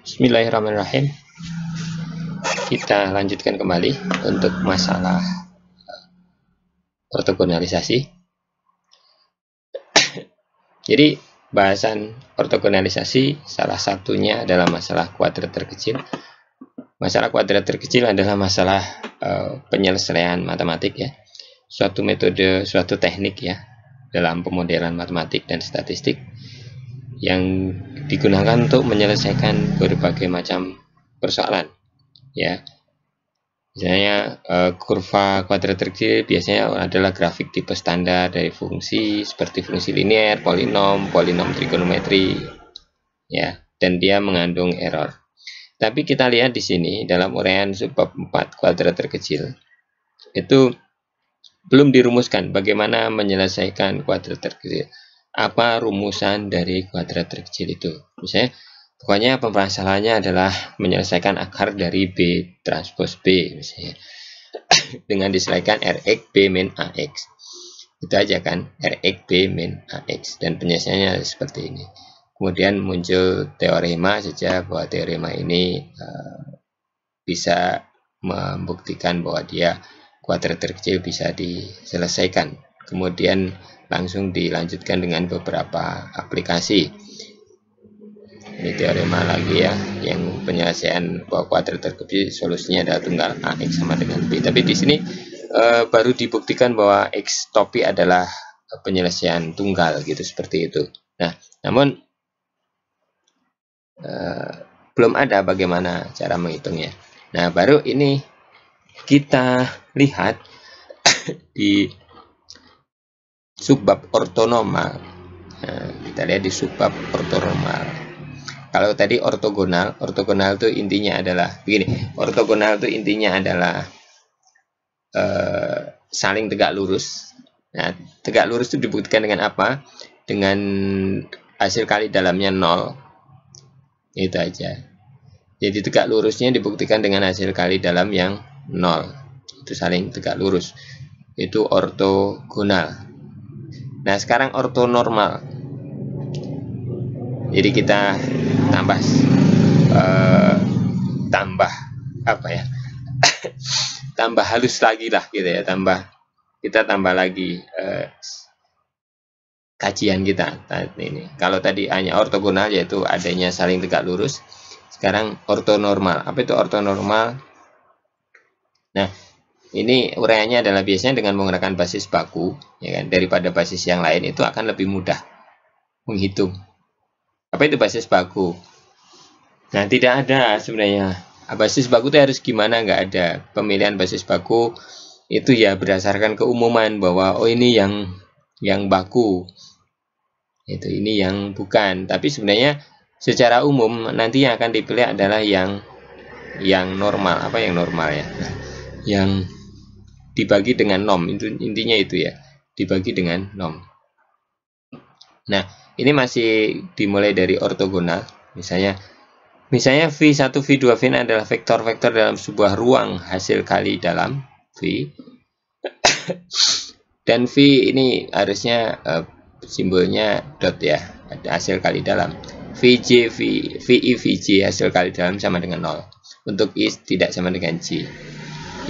Bismillahirrahmanirrahim. Kita lanjutkan kembali untuk masalah ortogonalisasi. Jadi bahasan ortogonalisasi salah satunya adalah masalah kuadrat terkecil. Masalah kuadrat terkecil adalah masalah penyelesaian matematik ya. Suatu metode, suatu teknik ya dalam pemodelan matematik dan statistik yang digunakan untuk menyelesaikan berbagai macam persoalan ya. Misalnya kurva kuadrat terkecil biasanya adalah grafik tipe standar dari fungsi seperti fungsi linear, polinom trigonometri ya, dan dia mengandung error. Tapi kita lihat di sini dalam uraian subbab 4 kuadrat terkecil itu belum dirumuskan bagaimana menyelesaikan kuadrat terkecil. Apa rumusan dari kuadrat terkecil itu? Misalnya, pokoknya permasalahannya adalah menyelesaikan akar dari B transpos B, misalnya, dengan diselesaikan Rx B min Ax. Itu aja kan, Rx B min Ax, dan penyelesaiannya seperti ini. Kemudian muncul teorema saja bahwa teorema ini bisa membuktikan bahwa dia kuadrat terkecil bisa diselesaikan. Kemudian langsung dilanjutkan dengan beberapa aplikasi. Ini teorema lagi ya, yang penyelesaian bahwa kuadrat terkecil solusinya adalah tunggal Ax sama dengan B. Tapi di sini baru dibuktikan bahwa X topi adalah penyelesaian tunggal gitu, seperti itu. Nah, namun belum ada bagaimana cara menghitungnya. Nah, baru ini kita lihat di subbab ortonormal. Nah, kita lihat di subbab ortonormal. Kalau tadi ortogonal itu intinya adalah begini. Ortogonal itu intinya adalah saling tegak lurus. Nah, tegak lurus itu dibuktikan dengan apa? Dengan hasil kali dalamnya 0. Itu aja. Jadi tegak lurusnya dibuktikan dengan hasil kali dalam yang 0. Itu saling tegak lurus. Itu ortogonal. Nah, sekarang ortonormal. Jadi kita tambah apa ya? Tambah halus lagi lah gitu ya, kita tambah lagi kajian kita ini. Kalau tadi hanya ortogonal yaitu adanya saling tegak lurus, sekarang ortonormal. Apa itu ortonormal? Nah, ini uraiannya adalah biasanya dengan menggunakan basis baku, ya kan, daripada basis yang lain itu akan lebih mudah menghitung. Apa itu basis baku? Nah, tidak ada sebenarnya. Basis baku itu harus gimana? Nggak ada. Pemilihan basis baku itu ya berdasarkan keumuman bahwa oh ini yang baku, itu ini yang bukan. Tapi sebenarnya secara umum nanti yang akan dipilih adalah yang normal. Apa yang normal ya? Yang dibagi dengan nom, itu intinya itu ya, dibagi dengan nom. Nah, ini masih dimulai dari ortogonal. Misalnya V1, V2, Vn adalah vektor-vektor dalam sebuah ruang hasil kali dalam V. Dan V ini harusnya simbolnya dot ya, ada hasil kali dalam. Vj, Vi, Vj hasil kali dalam sama dengan 0. Untuk I tidak sama dengan J.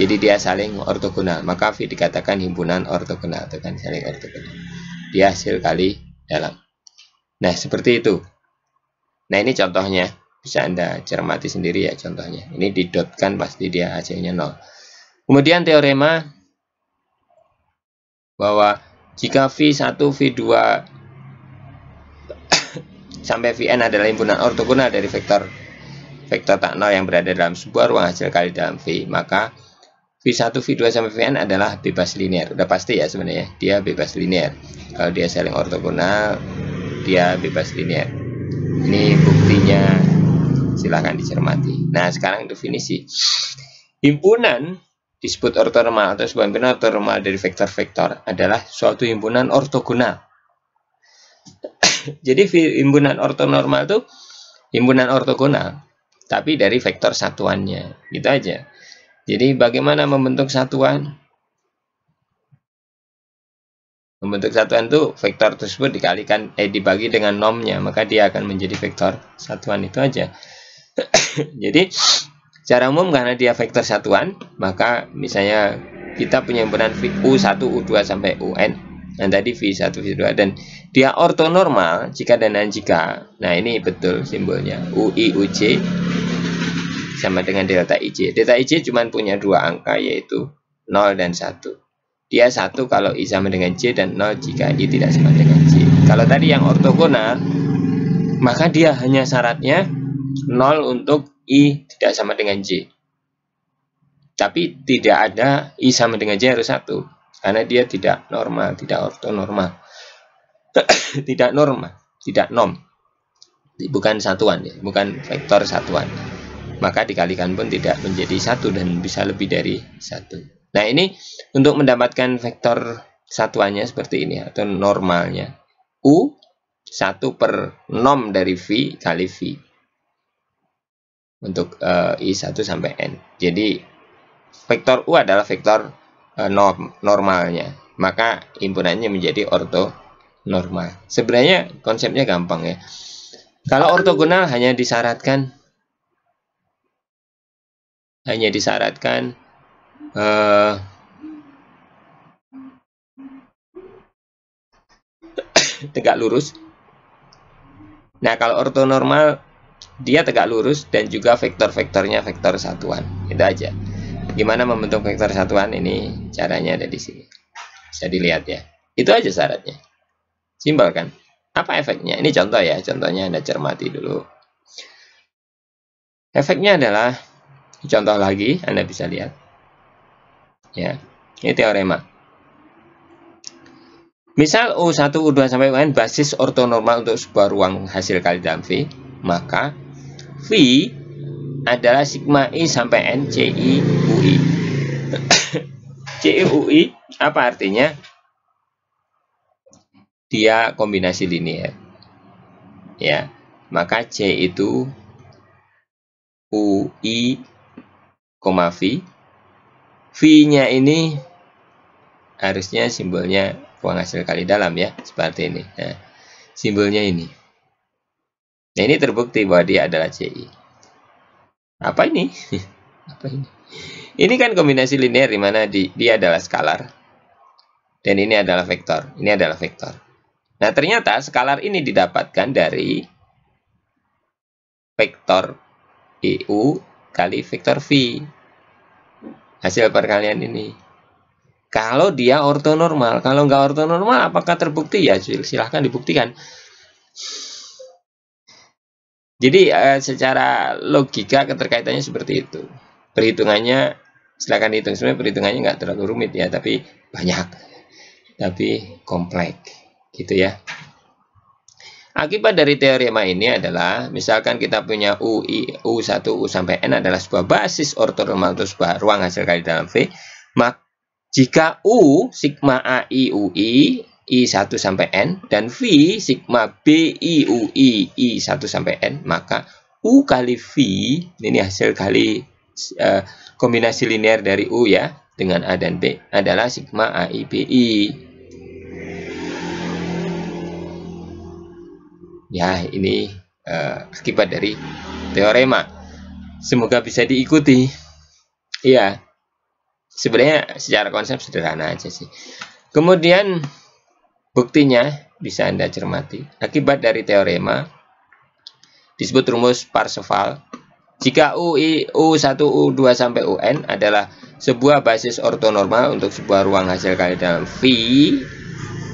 Jadi dia saling ortogonal, maka V dikatakan himpunan ortogonal, itu kan saling ortogonal. Dia hasil kali dalam. Nah, seperti itu. Nah, ini contohnya, bisa Anda cermati sendiri ya contohnya. Ini didotkan pasti dia hasilnya 0. Kemudian teorema bahwa jika V1, V2 sampai Vn adalah himpunan ortogonal dari vektor tak 0 yang berada dalam sebuah ruang hasil kali dalam V, maka V1, V2 sampai Vn adalah bebas linear. Udah pasti ya sebenarnya, dia bebas linear. Kalau dia saling ortogonal, dia bebas linear. Ini buktinya, silahkan dicermati. Nah, sekarang definisi. Himpunan disebut ortonormal atau sebuah himpunan ortonormal dari vektor-vektor adalah suatu himpunan ortogonal. Jadi himpunan ortonormal itu himpunan ortogonal, tapi dari vektor satuannya. Gitu aja. Jadi bagaimana membentuk satuan? Membentuk satuan itu vektor tersebut dibagi dengan nomnya, maka dia akan menjadi vektor satuan, itu aja. Jadi secara umum karena dia vektor satuan, maka misalnya kita punya himpunan U1, U2 sampai UN, dan tadi V1, V2, dan dia ortonormal jika dan jika. Nah, ini betul simbolnya. UI, UJ sama dengan delta IJ. Delta IJ cuma punya dua angka, yaitu 0 dan 1. Dia 1 kalau I sama dengan J, dan 0 jika I tidak sama dengan J. Kalau tadi yang ortogonal, maka dia hanya syaratnya 0 untuk I tidak sama dengan J. Tapi tidak ada I sama dengan J harus 1. Karena dia tidak normal, tidak ortonormal. Tidak normal, tidak norm. Bukan satuan, ya, bukan vektor satuan. Maka dikalikan pun tidak menjadi 1 dan bisa lebih dari 1. Nah, ini untuk mendapatkan vektor satuannya seperti ini atau normalnya. U 1 per norm dari V kali V. Untuk I1 sampai N. Jadi vektor U adalah vektor normalnya. Maka himpunannya menjadi ortonormal. Sebenarnya konsepnya gampang ya. Kalau ortogonal hanya disyaratkan tegak lurus. Nah, kalau ortonormal dia tegak lurus dan juga vektor-vektornya vektor satuan. Itu aja. Gimana membentuk vektor satuan? Ini caranya ada di sini. Bisa dilihat ya. Itu aja syaratnya. Simpel kan? Apa efeknya? Ini contoh ya. Contohnya Anda cermati dulu. Efeknya adalah, contoh lagi, Anda bisa lihat. Ya, ini teorema. Misal U1, U2 sampai UN basis ortonormal untuk sebuah ruang hasil kali dalam V, maka V adalah sigma I sampai N CI UI. CI UI apa artinya? Dia kombinasi linear. Ya, maka C itu UI, V. V-nya ini harusnya simbolnya ruang hasil kali dalam ya, seperti ini. Nah, simbolnya ini. Nah, ini terbukti bahwa dia adalah CI. Apa ini? Apa ini? Ini kan kombinasi linear di mana dia adalah skalar. Dan ini adalah vektor. Ini adalah vektor. Nah, ternyata skalar ini didapatkan dari vektor EU kali vektor V. Hasil perkalian ini. Kalau dia ortonormal. Kalau nggak ortonormal, apakah terbukti? Ya, silahkan dibuktikan. Jadi secara logika keterkaitannya seperti itu. Perhitungannya silakan dihitung. Sebenarnya perhitungannya nggak terlalu rumit ya, tapi banyak, tapi kompleks, gitu ya. Akibat dari teorema ini adalah, misalkan kita punya U1, U sampai N adalah sebuah basis ortonormal untuk sebuah ruang hasil kali dalam V, maka jika U sigma AI UI I1 sampai N dan V sigma BI UI I1 sampai N, maka U kali V, ini hasil kali kombinasi linear dari U ya dengan A dan B, adalah sigma AI BI. Ya, ini akibat dari teorema. Semoga bisa diikuti. Iya. Sebenarnya secara konsep sederhana aja sih. Kemudian buktinya bisa Anda cermati. Akibat dari teorema disebut rumus Parseval. Jika U1, U2 sampai UN adalah sebuah basis ortonormal untuk sebuah ruang hasil kali dalam V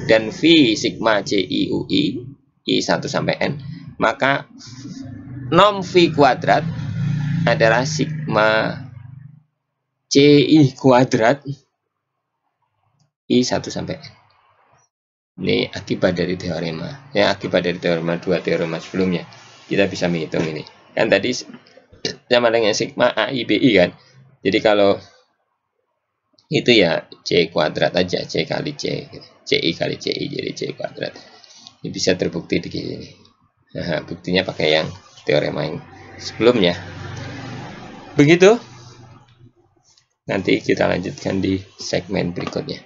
dan V sigma CI UI I1 sampai N, maka norm V kuadrat adalah sigma CI kuadrat I1 sampai N. Ini akibat dari teorema. Ya, akibat dari teorema 2 teorema sebelumnya. Kita bisa menghitung ini. Kan tadi sama dengan sigma AI BI kan. Jadi kalau itu ya C kuadrat aja, C kali C. CI kali CI jadi C kuadrat. Ini bisa terbukti di sini. Nah, buktinya pakai yang teorema yang sebelumnya. Begitu. Nanti kita lanjutkan di segmen berikutnya.